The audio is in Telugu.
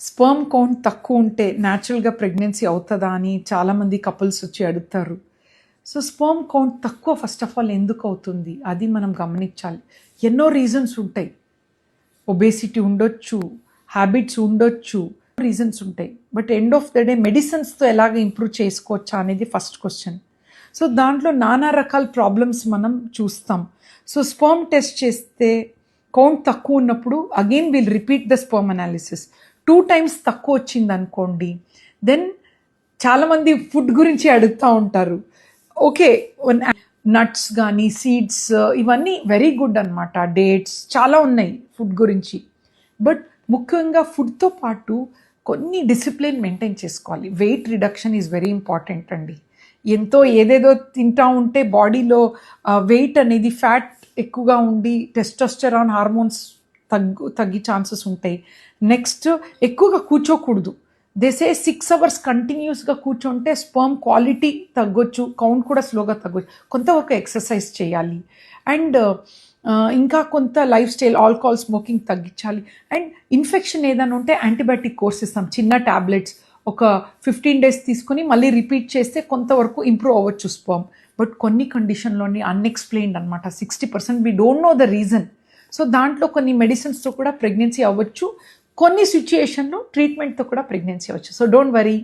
స్పర్మ్ కౌంట్ తక్కువ ఉంటే న్యాచురల్గా ప్రెగ్నెన్సీ అవుతుందా అని చాలామంది కపుల్స్ వచ్చి అడుగుతారు. సో స్పర్మ్ కౌంట్ తక్కువ ఫస్ట్ ఆఫ్ ఆల్ ఎందుకు అవుతుంది అది మనం గమనించాలి. ఎన్నో రీజన్స్ ఉంటాయి. ఒబేసిటీ ఉండొచ్చు, హ్యాబిట్స్ ఉండొచ్చు, రీజన్స్ ఉంటాయి. But end of the day మెడిసిన్స్తో ఎలాగ ఇంప్రూవ్ చేసుకోవచ్చా అనేది ఫస్ట్ క్వశ్చన్. సో దాంట్లో నానా రకాల ప్రాబ్లమ్స్ మనం చూస్తాం. సో స్పర్మ్ టెస్ట్ చేస్తే కౌంట్ తక్కువ ఉన్నప్పుడు again will repeat the sperm analysis. 2 times తక్కువ వచ్చింది అనుకోండి, దెన్ చాలామంది ఫుడ్ గురించి అడుగుతూ ఉంటారు. ఓకే, నట్స్ కానీ సీడ్స్ ఇవన్నీ వెరీ గుడ్ అనమాట. డేట్స్ చాలా ఉన్నాయి ఫుడ్ గురించి. బట్ ముఖ్యంగా ఫుడ్తో పాటు కొన్ని డిసిప్లిన్ మెయింటైన్ చేసుకోవాలి. Weight reduction is very important అండి. ఎంతో ఏదేదో తింటా ఉంటే బాడీలో వెయిట్ అనేది ఫ్యాట్ ఎక్కువగా ఉండి టెస్టోస్టెరాన్ హార్మోన్స్ తగ్గి ఛాన్సెస్ ఉంటాయి. నెక్స్ట్ ఎక్కువగా కూర్చోకూడదు. దేసే 6 hours కంటిన్యూస్గా కూర్చుంటే స్పర్మ్ క్వాలిటీ తగ్గొచ్చు, కౌంట్ కూడా స్లోగా తగ్గొచ్చు. కొంతవరకు ఎక్సర్సైజ్ చేయాలి. అండ్ ఇంకా కొంత లైఫ్ స్టైల్, ఆల్కహాల్ స్మోకింగ్ తగ్గించాలి. అండ్ ఇన్ఫెక్షన్ ఏదైనా ఉంటే యాంటీబయాటిక్ కోర్స్ ఇస్తాం, చిన్న ట్యాబ్లెట్స్ ఒక 15 days తీసుకొని మళ్ళీ రిపీట్ చేస్తే కొంతవరకు ఇంప్రూవ్ అవ్వచ్చు స్పర్మ్. బట్ కొన్ని కండిషన్లోని అన్ఎక్స్ప్లెయిన్డ్ అనమాట. 60% we don't know the reason. So దాంట్లో కొన్ని మెడిసిన్స్తో కూడా ప్రెగ్నెన్సీ అవ్వచ్చు, కొన్ని సిచ్యుయేషన్లో ట్రీట్మెంట్తో కూడా ప్రెగ్నెన్సీ అవ్వచ్చు. So don't worry.